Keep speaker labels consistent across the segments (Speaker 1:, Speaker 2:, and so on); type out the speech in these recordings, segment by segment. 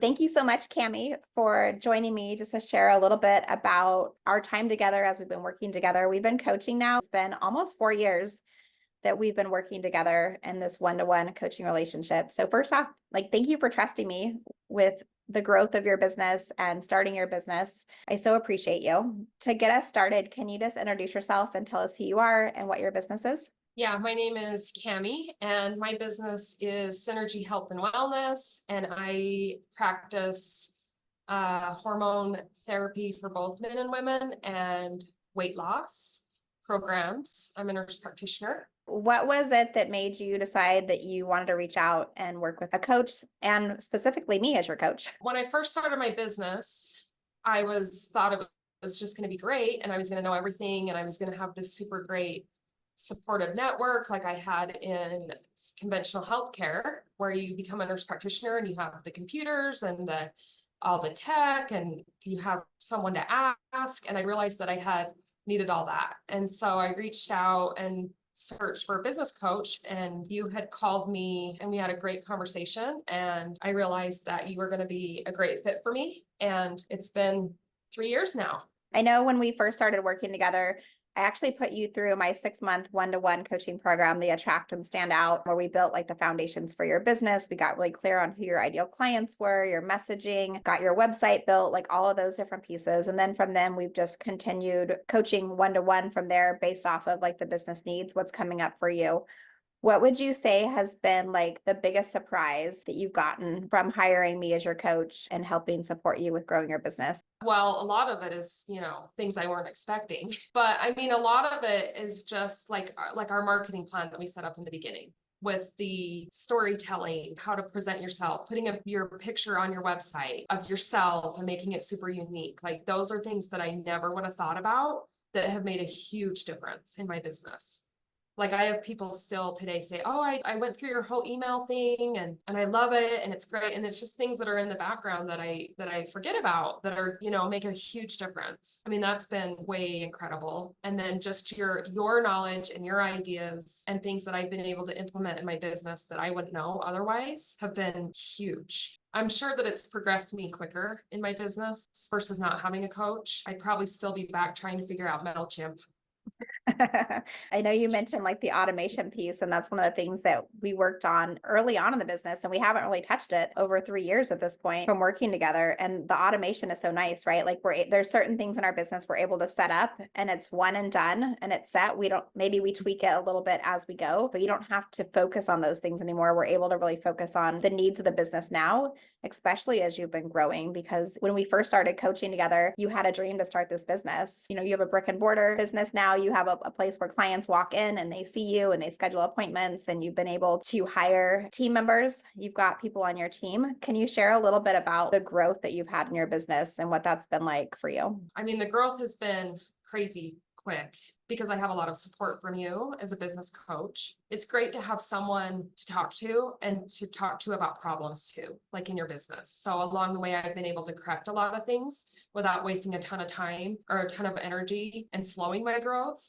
Speaker 1: Thank you so much, Cammi, for joining me just to share a little bit about our time together as we've been working together. We've been coaching now. It's been almost 4 years that we've been working together in this one-to-one coaching relationship. So first off, thank you for trusting me with the growth of your business and starting your business. I so appreciate you. To get us started, can you just introduce yourself and tell us who you are and what your business is?
Speaker 2: Yeah, my name is Cammi, and my business is Synergy Health and Wellness, and I practice hormone therapy for both men and women and weight loss programs. I'm a nurse practitioner.
Speaker 1: What was it that made you decide that you wanted to reach out and work with a coach, and specifically me as your coach?
Speaker 2: When I first started my business, I thought it was just going to be great, and I was going to know everything, and I was going to have this super great supportive network like I had in conventional healthcare, where you become a nurse practitioner and you have the computers and all the tech, and you have someone to ask. And I realized that I had needed all that. And so I reached out and searched for a business coach, and you had called me and we had a great conversation, and I realized that you were going to be a great fit for me. And it's been 3 years now.
Speaker 1: I know when we first started working together, I actually put you through my 6-month one-to-one coaching program, the Attract and Stand Out, where we built the foundations for your business. We got really clear on who your ideal clients were, your messaging, got your website built, all of those different pieces. And then from them, we've just continued coaching one-to-one from there based off of the business needs, what's coming up for you. What would you say has been the biggest surprise that you've gotten from hiring me as your coach and helping support you with growing your business?
Speaker 2: Well, a lot of it is, things I weren't expecting. But I mean, a lot of it is just like our marketing plan that we set up in the beginning, with the storytelling, how to present yourself, putting up your picture on your website of yourself and making it super unique. Those are things that I never would have thought about that have made a huge difference in my business. I have people still today say, oh, I went through your whole email thing and I love it and it's great. And it's just things that are in the background that I forget about that are, make a huge difference. I mean, that's been way incredible. And then just your knowledge and your ideas and things that I've been able to implement in my business that I wouldn't know otherwise have been huge. I'm sure that it's progressed me quicker in my business versus not having a coach. I'd probably still be back trying to figure out MailChimp.
Speaker 1: I know you mentioned the automation piece, and that's one of the things that we worked on early on in the business, and we haven't really touched it over 3 years at this point from working together. And the automation is so nice, right? There's certain things in our business we're able to set up and it's one and done and it's set. Maybe we tweak it a little bit as we go, but you don't have to focus on those things anymore. We're able to really focus on the needs of the business now, especially as you've been growing, because when we first started coaching together, you had a dream to start this business. You have a brick and mortar business now. You have a place where clients walk in and they see you and they schedule appointments, and you've been able to hire team members. You've got people on your team. Can you share a little bit about the growth that you've had in your business and what that's been like for you?
Speaker 2: I mean, the growth has been crazy quick because I have a lot of support from you as a business coach. It's great to have someone to talk to and to talk to about problems too, like in your business. So along the way, I've been able to correct a lot of things without wasting a ton of time or a ton of energy and slowing my growth,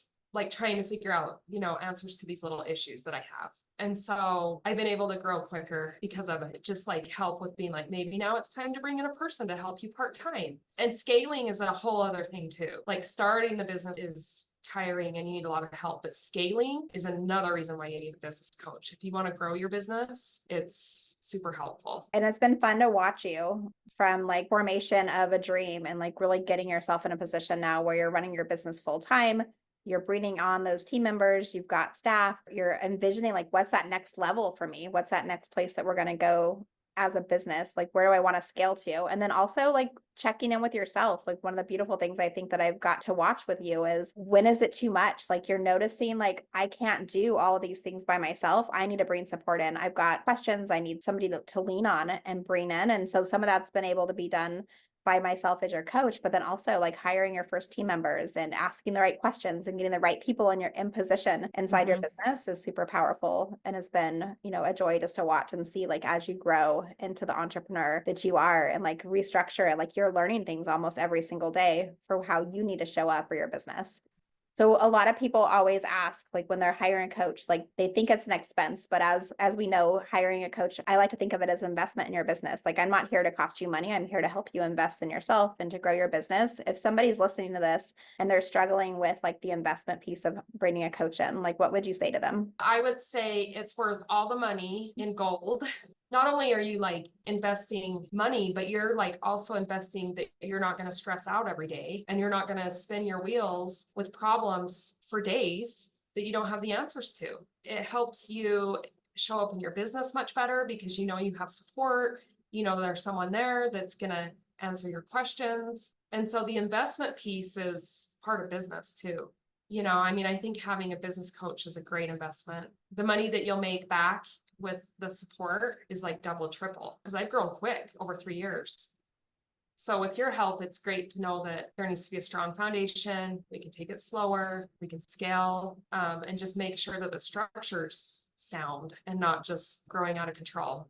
Speaker 2: trying to figure out, answers to these little issues that I have. And so I've been able to grow quicker because of it. Just help with being maybe now it's time to bring in a person to help you part-time. And scaling is a whole other thing too. Starting the business is tiring and you need a lot of help, but scaling is another reason why you need a business coach. If you want to grow your business, it's super helpful.
Speaker 1: And it's been fun to watch you from formation of a dream and really getting yourself in a position now where you're running your business full time. You're bringing on those team members, you've got staff, you're envisioning what's that next level for me? What's that next place that we're going to go as a business? Where do I want to scale to? And then also checking in with yourself. One of the beautiful things I think that I've got to watch with you is, when is it too much? You're noticing I can't do all of these things by myself. I need to bring support in. I've got questions. I need somebody to lean on and bring in. And so some of that's been able to be done by myself as your coach, but then also hiring your first team members and asking the right questions and getting the right people in position inside your business is super powerful. And it's been, a joy just to watch and see as you grow into the entrepreneur that you are, and restructure, and you're learning things almost every single day for how you need to show up for your business. So a lot of people always ask, like when they're hiring a coach, like they think it's an expense, but as we know, hiring a coach, I like to think of it as investment in your business. Like I'm not here to cost you money. I'm here to help you invest in yourself and to grow your business. If somebody's listening to this and they're struggling with like the investment piece of bringing a coach in, like what would you say to them?
Speaker 2: I would say it's worth all the money in gold. Not only are you like investing money, but you're like also investing that you're not going to stress out every day and you're not going to spin your wheels with problems for days that you don't have the answers to. It helps you show up in your business much better because you know you have support, you know there's someone there that's going to answer your questions. And so the investment piece is part of business too. I mean, I think having a business coach is a great investment. The money that you'll make back with the support is like double, triple, because I've grown quick over 3 years. So with your help, it's great to know that there needs to be a strong foundation. We can take it slower, we can scale, and just make sure that the structure's sound and not just growing out of control.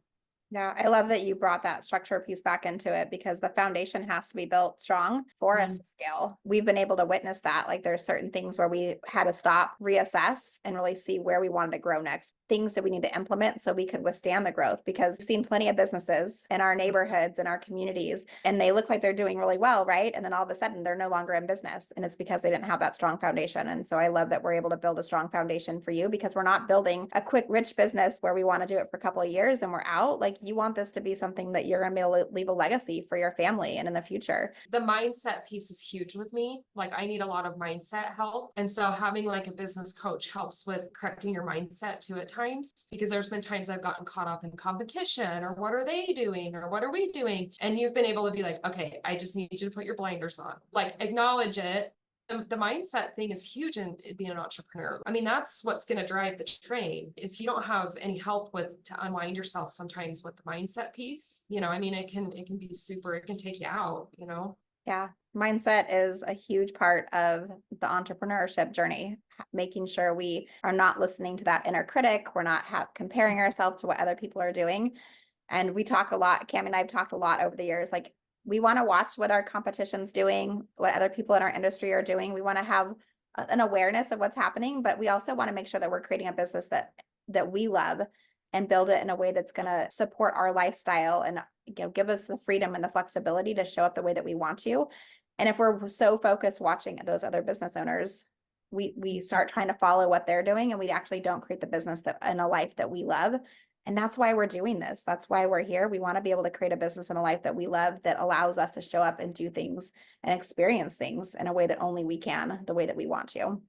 Speaker 1: Yeah, I love that you brought that structure piece back into it because the foundation has to be built strong for us to scale. We've been able to witness that. Like there's certain things where we had to stop, reassess, and really see where we wanted to grow next. Things that we need to implement so we could withstand the growth because we've seen plenty of businesses in our neighborhoods and our communities, and they look like they're doing really well, right? And then all of a sudden they're no longer in business. And it's because they didn't have that strong foundation. And so I love that we're able to build a strong foundation for you because we're not building a quick, rich business where we want to do it for a couple of years and we're out. Like you want this to be something that you're going to be able to leave a legacy for your family and in the future.
Speaker 2: The mindset piece is huge with me. Like I need a lot of mindset help. And so having like a business coach helps with correcting your mindset too at times, because there's been times I've gotten caught up in competition or what are they doing or what are we doing? And you've been able to be like, okay, I just need you to put your blinders on, like acknowledge it. The mindset thing is huge in being an entrepreneur. I mean, that's what's going to drive the train. If you don't have any help with to unwind yourself sometimes with the mindset piece, I mean, it can be super, it can take you out.
Speaker 1: Yeah. Mindset is a huge part of the entrepreneurship journey, making sure we are not listening to that inner critic. We're not comparing ourselves to what other people are doing. And we talk a lot, Cam and I've talked a lot over the years, like we want to watch what our competition's doing, what other people in our industry are doing. We want to have an awareness of what's happening, but we also want to make sure that we're creating a business that we love and build it in a way that's going to support our lifestyle and give us the freedom and the flexibility to show up the way that we want to. And if we're so focused watching those other business owners, we start trying to follow what they're doing and we actually don't create the business that in a life that we love. And that's why we're doing this. That's why we're here. We want to be able to create a business in a life that we love that allows us to show up and do things and experience things in a way that only we can, the way that we want to.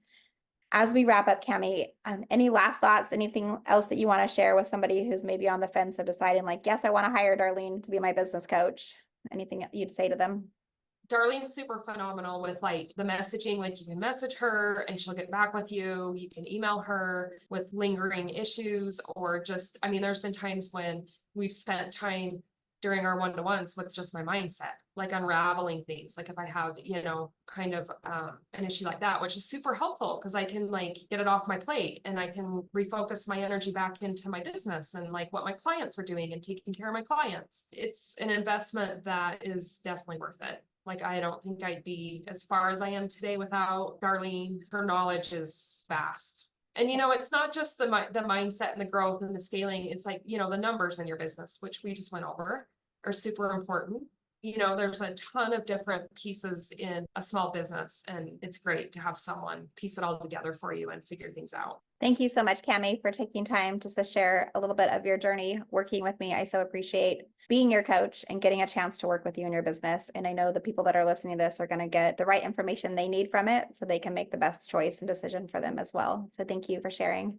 Speaker 1: As we wrap up, Cammi, any last thoughts, anything else that you want to share with somebody who's maybe on the fence of deciding like, yes, I want to hire Darlene to be my business coach? Anything you'd say to them?
Speaker 2: Darlene's super phenomenal with like the messaging, like you can message her and she'll get back with you. You can email her with lingering issues or just, I mean, there's been times when we've spent time during our one-to-ones with just my mindset, like unraveling things. Like if I have, kind of an issue like that, which is super helpful because I can like get it off my plate and I can refocus my energy back into my business and like what my clients are doing and taking care of my clients. It's an investment that is definitely worth it. Like, I don't think I'd be as far as I am today without Darlene. Her knowledge is vast. And, it's not just the mindset and the growth and the scaling. It's like, the numbers in your business, which we just went over, are super important. There's a ton of different pieces in a small business, and it's great to have someone piece it all together for you and figure things out.
Speaker 1: Thank you so much, Cammi, for taking time just to share a little bit of your journey working with me. I so appreciate being your coach and getting a chance to work with you in your business. And I know the people that are listening to this are going to get the right information they need from it so they can make the best choice and decision for them as well. So thank you for sharing.